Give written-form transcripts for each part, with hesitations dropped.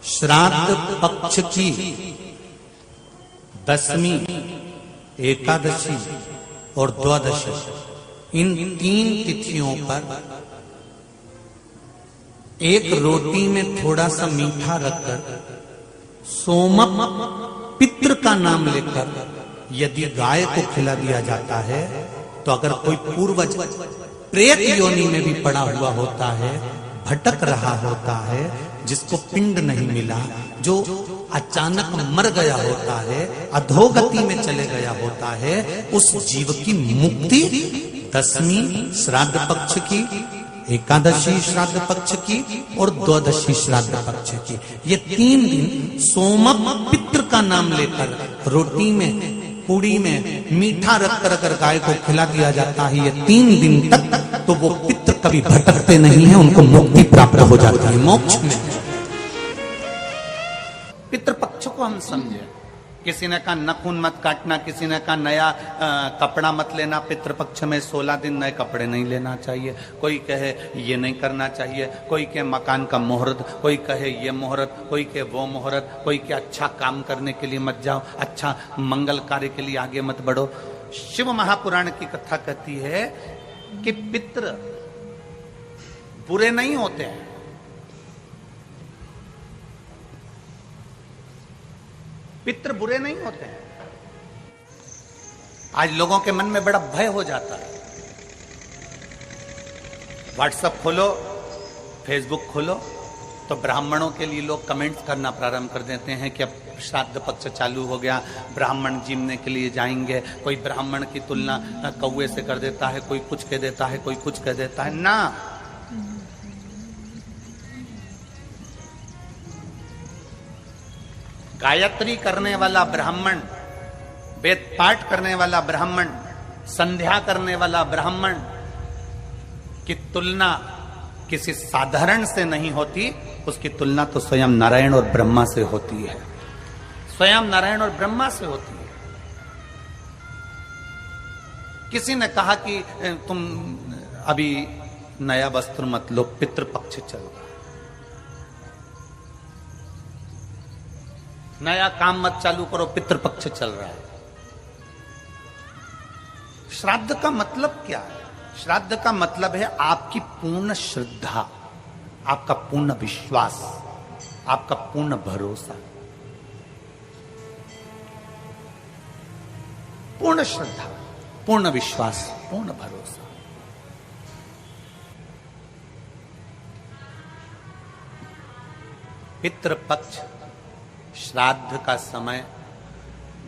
श्राद्ध पक्ष की दशमी, एकादशी और द्वादशी, इन 3 तिथियों पर एक रोटी में थोड़ा सा मीठा रखकर सोमक पितृ का नाम लेकर यदि गाय को खिला दिया जाता है, तो अगर कोई पूर्वज प्रेत योनि में भी पड़ा हुआ होता है, भटक रहा होता है, जिसको पिंड नहीं मिला, जो अचानक मर गया होता है, अधोगति में चले गया होता है, उस जीव की मुक्ति दशमी श्राद्ध पक्ष की, एकादशी श्राद्ध पक्ष की और द्वादशी श्राद्ध पक्ष की, ये 3 दिन सोमक पितृ का नाम लेकर रोटी में, पूड़ी में मीठा रखकर अगर गाय को खिला दिया जाता है ये 3 दिन तक, तो वो पितृ कभी भटकते नहीं है, उनको मुक्ति प्राप्त हो जाती है, मोक्ष में। पितृपक्ष को हम समझे। किसी ने कहा नखून मत काटना, किसी ने कहा नया कपड़ा मत लेना, पितृपक्ष में 16 दिन नए कपड़े नहीं लेना चाहिए, कोई कहे ये नहीं करना चाहिए, कोई कहे मकान का मुहूर्त, कोई कहे ये मुहूर्त, कोई कहे वो मुहूर्त, कोई कहे अच्छा काम करने के लिए मत जाओ, अच्छा मंगल कार्य के लिए आगे मत बढ़ो। शिव महापुराण की कथा कहती है कि पितृ बुरे नहीं होते हैं, पितृ बुरे नहीं होते हैं। आज लोगों के मन में बड़ा भय हो जाता है। व्हाट्सएप खोलो, फेसबुक खोलो, तो ब्राह्मणों के लिए लोग कमेंट्स करना प्रारंभ कर देते हैं कि अब श्राद्ध पक्ष चालू हो गया, ब्राह्मण जीमने के लिए जाएंगे। कोई ब्राह्मण की तुलना कौवे से कर देता है, कोई कुछ कह देता है, कोई कुछ कह देता है। ना, गायत्री करने वाला ब्राह्मण, वेद पाठ करने वाला ब्राह्मण, संध्या करने वाला ब्राह्मण की तुलना किसी साधारण से नहीं होती, उसकी तुलना तो स्वयं नारायण और ब्रह्मा से होती है, स्वयं नारायण और ब्रह्मा से होती है। किसी ने कहा कि तुम अभी नया वस्त्र मत लो, पितृपक्ष चल रहा, नया काम मत चालू करो, पितृपक्ष चल रहा है। श्राद्ध का मतलब क्या है? श्राद्ध का मतलब है आपकी पूर्ण श्रद्धा, आपका पूर्ण विश्वास, आपका पूर्ण भरोसा, पूर्ण श्रद्धा, पूर्ण विश्वास, पूर्ण भरोसा। पितृपक्ष श्राद्ध का समय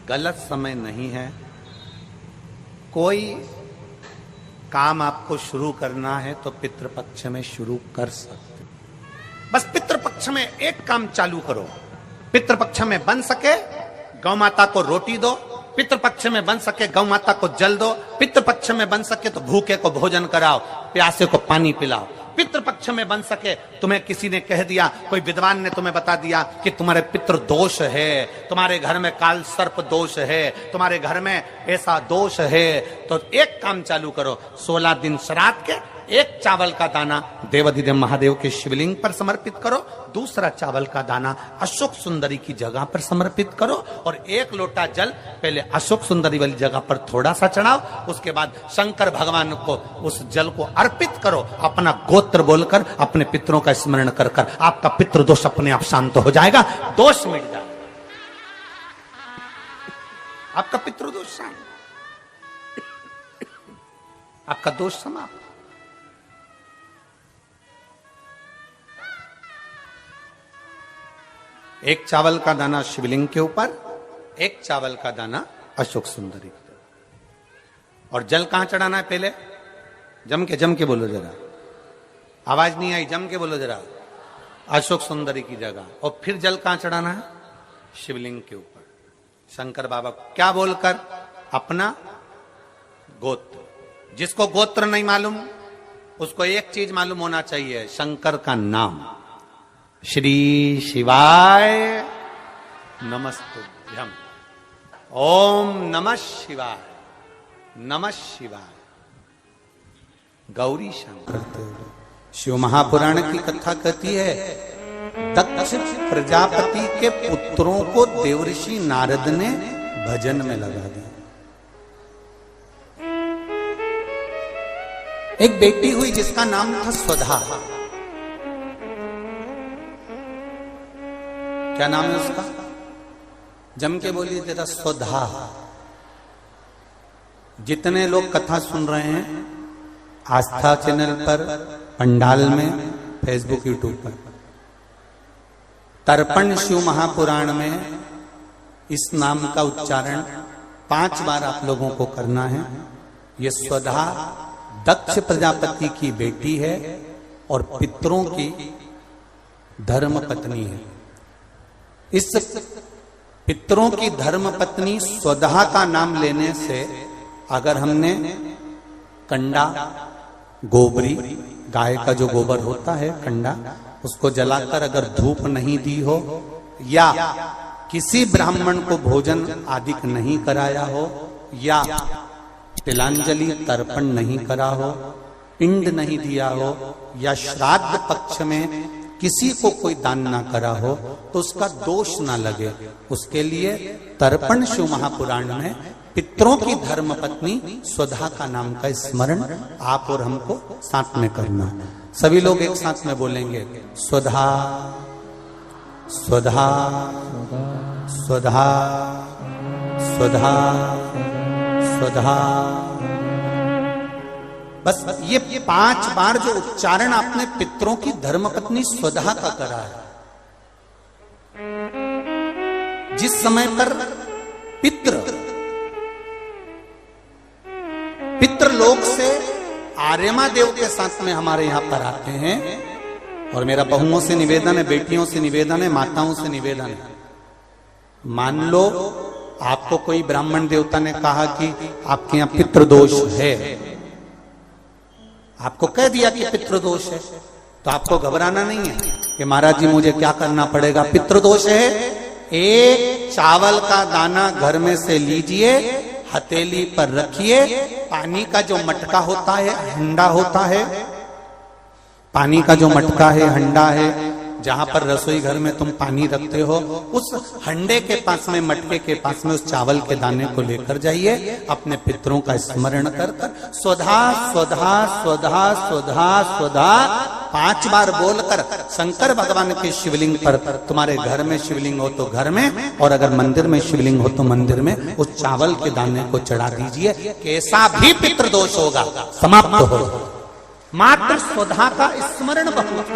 गलत समय नहीं है। कोई काम आपको शुरू करना है तो पितृपक्ष में शुरू कर सकते, बस पितृपक्ष में एक काम चालू करो। पितृपक्ष में बन सके गौ माता को रोटी दो, पितृपक्ष में बन सके गौ माता को जल दो, पितृपक्ष में बन सके तो भूखे को भोजन कराओ, प्यासे को पानी पिलाओ। पितृपक्ष में बन सके, तुम्हें किसी ने कह दिया, कोई विद्वान ने तुम्हें बता दिया कि तुम्हारे पितृ दोष है, तुम्हारे घर में काल सर्प दोष है, तुम्हारे घर में ऐसा दोष है, तो एक काम चालू करो, 16 दिन श्राद्ध के एक चावल का दाना देवाधिदेव महादेव के शिवलिंग पर समर्पित करो, दूसरा चावल का दाना अशोक सुंदरी की जगह पर समर्पित करो, और 1 लोटा जल पहले अशोक सुंदरी वाली जगह पर थोड़ा सा चढ़ाओ, उसके बाद शंकर भगवान को उस जल को अर्पित करो, अपना गोत्र बोलकर, अपने पितरों का स्मरण कर कर आपका पितृ दोष अपने आप शांत हो जाएगा, दोष मिट जाएगा, आपका पितृ दोष शांत, आपका दोष समाप्त। एक चावल का दाना शिवलिंग के ऊपर, एक चावल का दाना अशोक सुंदरी, और जल कहां चढ़ाना है? पहले जम के बोलो जरा, आवाज नहीं आई, जम के बोलो जरा, अशोक सुंदरी की जगह। और फिर जल कहां चढ़ाना है? शिवलिंग के ऊपर, शंकर बाबा क्या बोलकर? अपना गोत्र। जिसको गोत्र नहीं मालूम उसको एक चीज मालूम होना चाहिए, शंकर का नाम, श्री शिवाय नमस्तुभ्यम, ओम नमः शिवाय, नमः शिवाय, गौरी शंकर। शिव महापुराण की कथा कहती है दक्ष प्रजापति के पुत्रों को देवऋषि नारद ने भजन में लगा दिया। एक बेटी हुई जिसका नाम था स्वधा। क्या नाम है उसका? जम के बोलिए तेरा स्वधा। जितने लोग कथा सुन रहे हैं आस्था चैनल पर, पंडाल में, फेसबुक, यूट्यूब पर, तर्पण शिव महापुराण में इस नाम का उच्चारण 5 बार आप लोगों को करना है। ये स्वधा दक्ष प्रजापति की बेटी है और पितरों की धर्म पत्नी है। इस पितरों की धर्म पत्नी स्वधा का नाम लेने से अगर हमने कंडा, गोबरी, गाय का जो गोबर होता है कंडा, उसको जलाकर अगर धूप नहीं दी हो या किसी ब्राह्मण को भोजन आदि नहीं कराया हो या तिलांजलि तर्पण नहीं करा हो, पिंड नहीं दिया हो या श्राद्ध पक्ष में किसी को कोई दान ना करा हो तो उसका दोष ना लगे, उसके लिए तर्पण शिव महापुराण में पितरों की धर्म पत्नी स्वधा का नाम का स्मरण आप और हमको साथ में करना। सभी लोग एक साथ में बोलेंगे स्वधा स्वधा स्वधा स्वधा स्वधा। बस ये 5 बार जो उच्चारण आपने पितरों की धर्मपत्नी स्वधा का करा है, जिस समय पर पितृलोक से आर्यमा देव के साथ में हमारे यहां पर आते हैं, और मेरा बहुओं से निवेदन है, बेटियों से निवेदन है, माताओं से निवेदन है, मान लो आपको कोई ब्राह्मण देवता ने कहा कि आपके यहां पितृदोष है, आपको कह दिया कि पितृदोष है, तो आपको घबराना नहीं है कि महाराज जी मुझे क्या करना पड़ेगा। पितृदोष है, एक चावल का दाना घर में से लीजिए, हथेली पर रखिए, पानी का जो मटका होता है, हंडा होता है, पानी का जो मटका है, हंडा है, जहां पर रसोई घर में तुम पानी रखते हो, उस हंडे के पास में, मटके के पास में उस चावल के दाने को लेकर जाइए, अपने पितरों का स्मरण कर कर स्वधा स्वधा स्वधा स्वधा स्वधा 5 बार बोलकर शंकर भगवान के शिवलिंग पर, तुम्हारे घर में शिवलिंग हो तो घर में, और अगर मंदिर में शिवलिंग हो तो मंदिर में, उस चावल के दाने को चढ़ा दीजिए, कैसा भी पितृदोष होगा समाप्त हो। मात्र स्वधा का स्मरण बहुत।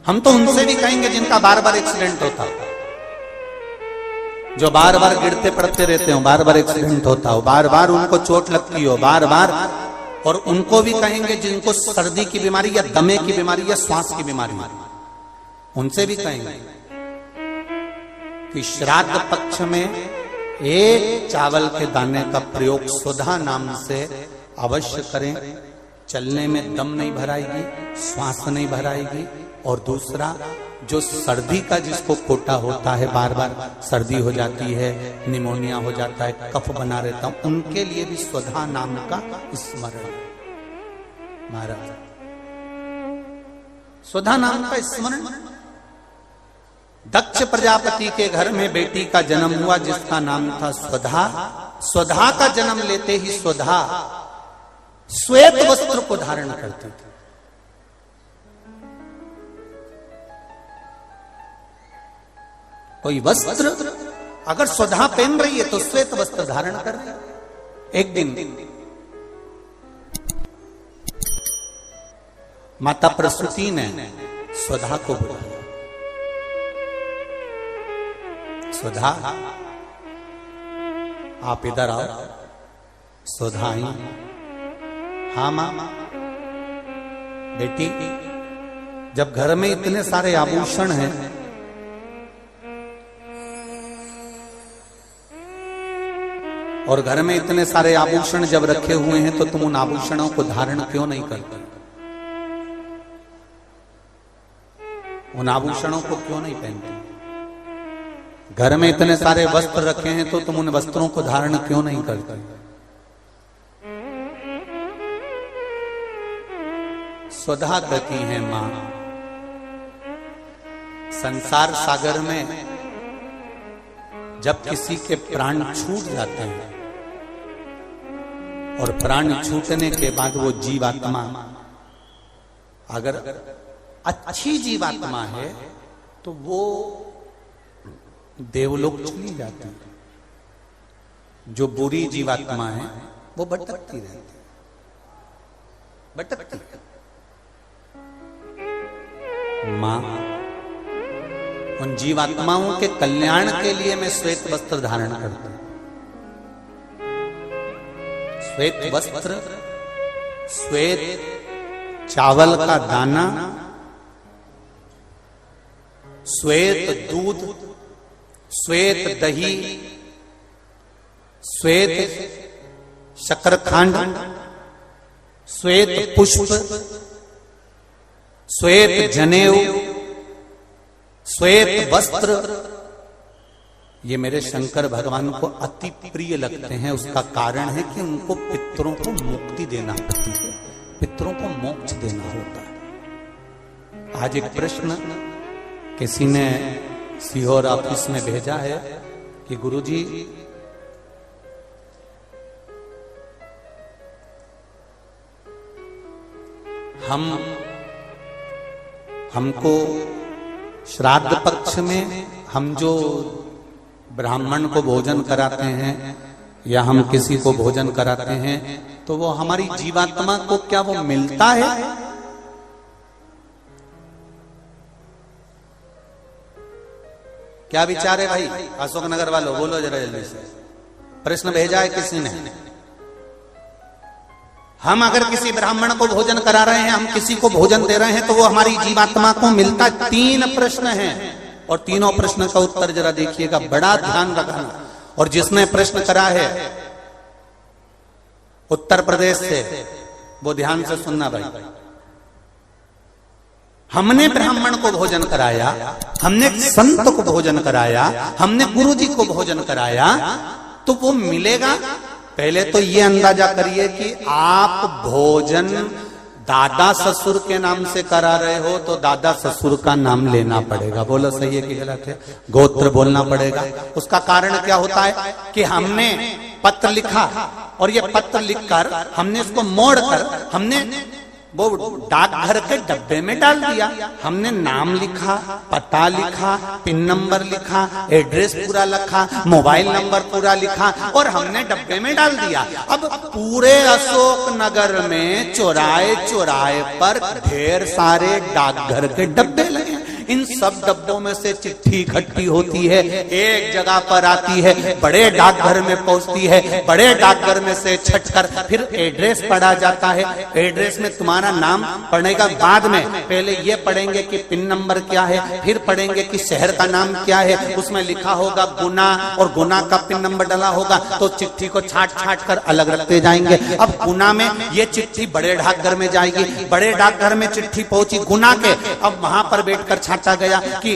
हम तो उनसे भी कहेंगे जिनका बार बार एक्सीडेंट होता हो, जो बार बार गिरते पड़ते रहते हो, बार बार एक्सीडेंट होता हो, बार बार उनको चोट लगती हो, बार बार, और उनको भी कहेंगे जिनको सर्दी की बीमारी या दमे की बीमारी या श्वास की बीमारी, उनसे भी कहेंगे कि श्राद्ध पक्ष में एक चावल के दाने का प्रयोग स्वधा नाम से अवश्य करें। चलने में दम नहीं भराएगी, श्वास नहीं भराएगी, और दूसरा जो सर्दी का जिसको कोटा होता है, बार बार सर्दी हो जाती है, निमोनिया हो जाता है, कफ बना रहता हूं, उनके लिए भी स्वधा नाम का स्मरण। महाराज स्वधा नाम का स्मरण। दक्ष प्रजापति के घर में बेटी का जन्म हुआ जिसका नाम था स्वधा। स्वधा का जन्म लेते ही स्वधा श्वेत वस्त्र को धारण करते थे। कोई वस्त्र अगर स्वधा पहन रही है तो श्वेत वस्त्र धारण कर रही है। एक दिन माता प्रसूति ने स्वधा को बुलाया, स्वधा आप इधर आओ। स्वधा आई, हाँ मां। बेटी, जब घर में इतने सारे आभूषण हैं, और घर में इतने सारे आभूषण जब रखे हुए हैं तो तुम उन आभूषणों को धारण क्यों नहीं करते? उन आभूषणों को क्यों नहीं पहनते? घर में इतने सारे वस्त्र रखे हैं तो तुम उन वस्त्रों को धारण क्यों नहीं करते? स्वधा कहती हैं मां। संसार सागर में जब किसी के प्राण छूट जाते हैं और प्राण छूटने के बाद वो जीवात्मा अगर अच्छी जीवात्मा है तो वो देवलोक चली जाती है, जो बुरी जीवात्मा है वो भटकती रहती है, भटकती है। मां उन जीवात्माओं के कल्याण के लिए मैं श्वेत वस्त्र धारण करता हूं। श्वेत वस्त्र, श्वेत चावल का दाना, श्वेत दूध, श्वेत दही, श्वेत शकरखंड, श्वेत पुष्प, श्वेत जनेऊ, श्वेत वस्त्र, ये मेरे शंकर भगवान को अति प्रिय लगते हैं। उसका कारण है कि उनको पितरों को मुक्ति देना पड़ती है, पितरों को मोक्ष देना होता है। आज एक प्रश्न किसी ने सीहोर ऑफिस में भेजा है कि गुरुजी हमको श्राद्ध पक्ष में हम जो ब्राह्मण को भोजन कराते हैं या हम किसी को भोजन कराते हैं तो वो हमारी जीवात्मा को क्या वो मिलता है? क्या विचार है भाई? अशोकनगर वालों बोलो जरा जल्दी से। प्रश्न भेजा है किसी ने। हम अगर किसी ब्राह्मण को भोजन करा रहे हैं, हम किसी को भोजन दे रहे हैं तो वो हमारी जीवात्मा को मिलता। 3 प्रश्न हैं और तीनों प्रश्न का उत्तर जरा देखिएगा, बड़ा ध्यान रखना। और जिसने प्रश्न करा है उत्तर प्रदेश से वो ध्यान से सुनना भाई। हमने ब्राह्मण को भोजन कराया, हमने संत को भोजन कराया, हमने गुरुजी को भोजन कराया, तो वो मिलेगा। पहले तो ये अंदाजा करिए कि आप भोजन दादा ससुर के नाम से करा रहे हो तो दादा ससुर का नाम लेना पड़ेगा। बोलो सही है कि गलत है? गोत्र बोलना पड़ेगा। उसका कारण क्या होता है कि हमने पत्र लिखा और ये पत्र लिखकर हमने इसको मोड़कर हमने वो डाकघर के डब्बे में डाल दिया। हमने नाम लिखा, पता लिखा, पिन नंबर लिखा, एड्रेस पूरा लिखा, मोबाइल नंबर पूरा लिखा और हमने डब्बे में डाल दिया। अब पूरे अशोक नगर में चौराहे चौराहे पर ढेर सारे डाकघर के डब्बे लगे। इन सब डब्बों में से चिट्ठी इकट्ठी होती है, एक जगह पर आती है, बड़े डाकघर में पहुंचती है, बड़े डाकघर में से छटकर फिर एड्रेस पढ़ा जाता है। एड्रेस में तुम्हारा नाम पढ़ने का बाद में पहले ये पढ़ेंगे कि पिन नंबर क्या है, फिर पढ़ेंगे कि शहर का नाम क्या है। उसमें लिखा होगा गुना और गुना का पिन नंबर डाला होगा तो चिट्ठी को छाट छाट कर अलग रखते जाएंगे। अब गुना में ये चिट्ठी बड़े डाकघर में जाएगी, बड़े डाकघर में चिट्ठी पहुंची गुना के। अब वहां पर बैठकर छाटा गया कि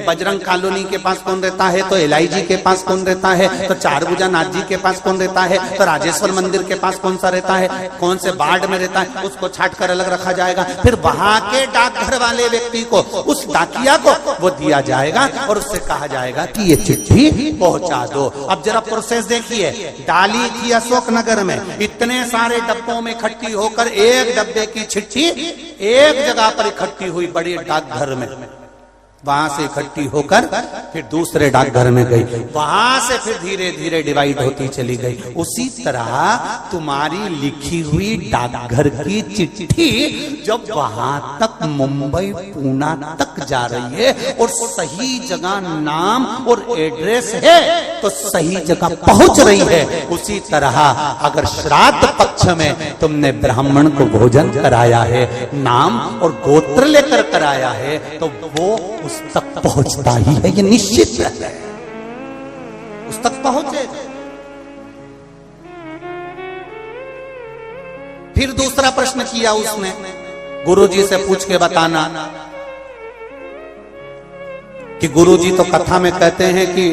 बजरंग कॉलोनी के पास कौन रहता है, तो एलआईजी के पास कौन रहता है, तो चारभुजा नाथ जी के पास कौन रहता है, तो राजेश्वर मंदिर के पास कौन सा रहता है, कौन से वार्ड में रहता है, उसको छाट कर अलग रखा जाएगा। फिर वहां के डाकघर वाले व्यक्ति को, उस डाकिया को वो दिया जाएगा और उससे कहा जाएगा कि ये चिट्ठी पहुंचा दो। अब जरा प्रोसेस देखिए, डाली थी अशोक नगर में, इतने सारे डब्बों में इकट्ठी होकर एक डब्बे की चिट्ठी एक जगह पर इकट्ठी हुई बड़ी डाकघर में। वहां से इकट्ठी होकर फिर दूसरे डाकघर में गई, वहां से फिर धीरे धीरे डिवाइड होती चली गई। उसी तरह तुम्हारी लिखी हुई डाकघर की चिट्ठी जब वहां तक मुंबई पूना तक जा रही है और सही जगह नाम और एड्रेस है तो सही जगह पहुंच रही है। उसी तरह अगर श्राद्ध पक्ष में तुमने ब्राह्मण को भोजन कराया है, नाम और गोत्र लेकर कराया है, तो वो उस तक पहुंचता ही है, ये निश्चित है, उस तक पहुंचेगा। फिर दूसरा प्रश्न किया उसने, गुरुजी से पूछ के बताना कि गुरुजी तो कथा में कहते हैं कि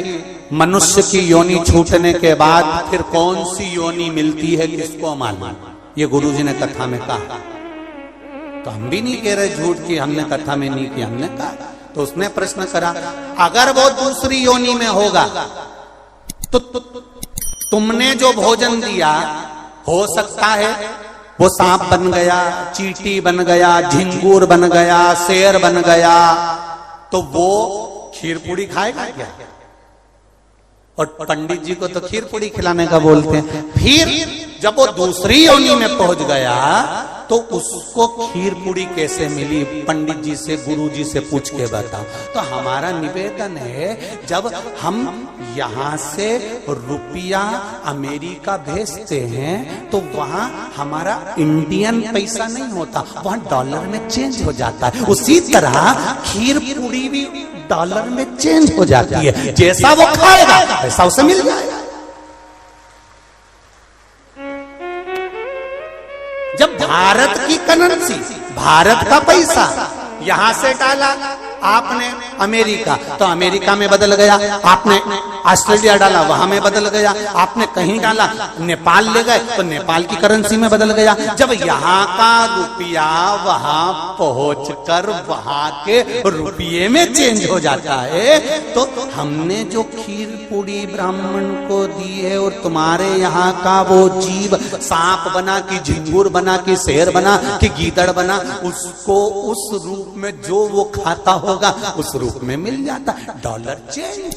मनुष्य की योनि छूटने के बाद फिर कौन सी योनि मिलती है किसको मालूम। ये गुरुजी ने कथा में कहा। तो हम भी नहीं कह रहे झूठ की हमने कथा में नहीं की, हमने कहा। तो उसने प्रश्न करा, अगर वो दूसरी योनि में होगा तो तुमने जो भोजन दिया हो सकता है वो सांप बन गया, चींटी बन गया, झिंगूर बन गया, शेर बन गया, तो वो खीर पूड़ी खाएगा क्या? और पंडित जी को तो खीर पूड़ी खिलाने का बोलते हैं। फिर जब वो दूसरी योनि में पहुंच गया तो उसको खीर पूड़ी कैसे मिली? पंडित जी से, गुरु जी से पूछ के बताओ। तो हमारा निवेदन है, जब हम यहां से रुपया अमेरिका भेजते हैं तो वहां हमारा इंडियन पैसा नहीं होता, वहां डॉलर में चेंज हो जाता है। उसी तरह खीर पूड़ी भी डॉलर में चेंज हो जाती है, जैसा वो खाएगा वैसा उसे मिल जाएगा। जब भारत की करेंसी, भारत का पैसा यहां से डाला आपने अमेरिका, तो अमेरिका में बदल गया, आपने ऑस्ट्रेलिया डाला वहां में बदल गया, आपने कहीं डाला नेपाल ले गए तो नेपाल की करेंसी में बदल गया। जब यहाँ का रुपया वहां पहुंचकर वहां के रुपये में चेंज हो जाता है, तो हमने जो खीर पूड़ी ब्राह्मण को दी है और तुम्हारे यहाँ का वो जीव सांप बना कि झिंगुर बना कि शेर बना कि गीदड़ बना, उसको उस रूप में जो वो खाता होगा उस रूप में मिल जाता। डॉलर चेंज,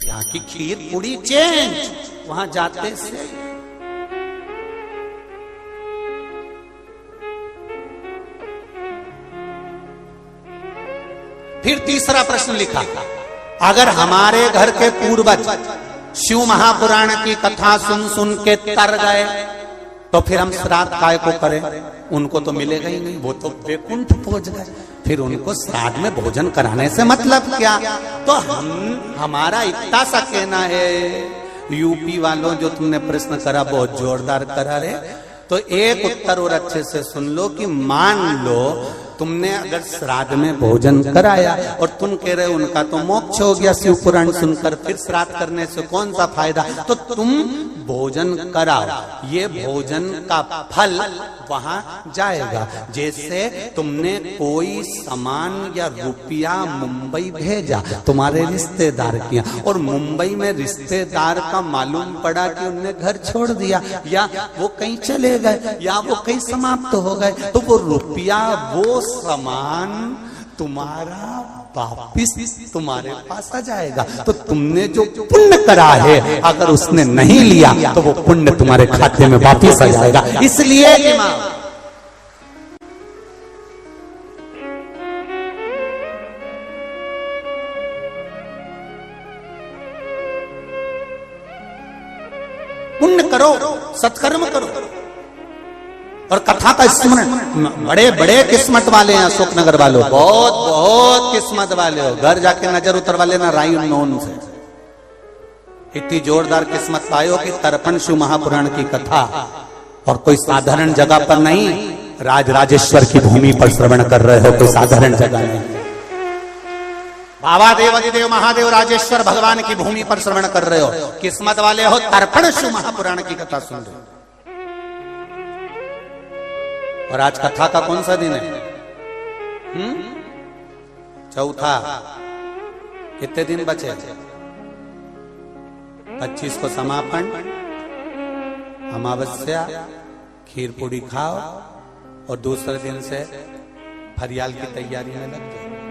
यहाँ की खीर पूड़ी चेंज, वहां जाते से। फिर तीसरा प्रश्न लिखा, अगर हमारे घर के पूर्वज शिव महापुराण की कथा सुन सुन के तर गए तो फिर हम श्राद्ध काय को करें? उनको तो मिलेगा ही नहीं, वो तो वैकुंठ पहुंच गए, फिर उनको श्राद्ध में भोजन कराने से मतलब क्या? तो हमारा इतना सा कहना है, यूपी वालों जो तुमने प्रश्न करा बहुत जोरदार करा रे, तो एक उत्तर और अच्छे से सुन लो कि मान लो तुमने अगर श्राद्ध में भोजन कराया और तुम कह रहे हो उनका तो मोक्ष हो गया शिव पुराण सुनकर, फिर श्राद्ध करने से कौन सा फायदा? तो तुम भोजन कराओ, ये भोजन का फल वहां जाएगा। जैसे तुमने कोई सामान या रुपया मुंबई भेजा तुम्हारे रिश्तेदार किया, और मुंबई में रिश्तेदार का मालूम पड़ा कि उनने घर छोड़ दिया, या वो कहीं चले गए, या वो कहीं समाप्त हो गए, तो वो रुपया, वो सामान तुम्हारा वापिस तुम्हारे पास आ जाएगा। तो तुमने जो पुण्य करा है अगर उसने नहीं लिया तो वो पुण्य तुम्हारे खाते में वापिस आ जाएगा। इसलिए पुण्य करो, सत्कर्म करो। और कथा का स्मरण, बड़े बड़े किस्मत वाले हैं अशोकनगर वालों, बहुत बहुत किस्मत वाले हो, घर जाके नजर उतरवा लेना राई उन्नोन से। इतनी जोरदार किस्मत पायो कि तर्पण शिव महापुराण की कथा, और कोई साधारण जगह पर नहीं, राजराजेश्वर की भूमि पर श्रवण कर रहे हो, कोई साधारण जगह नहीं। बाबा देवादिदेव महादेव राजेश्वर भगवान की भूमि पर श्रवण कर रहे हो, किस्मत वाले हो, तर्पण शिव महापुराण की कथा सुन रहे हो। और आज कथा का कौन सा दिन है? चौथा। कितने दिन बचे? 25 को समापन, अमावस्या, खीर पूड़ी खाओ और दूसरे दिन से फरियाल की तैयारी में लग जाओ।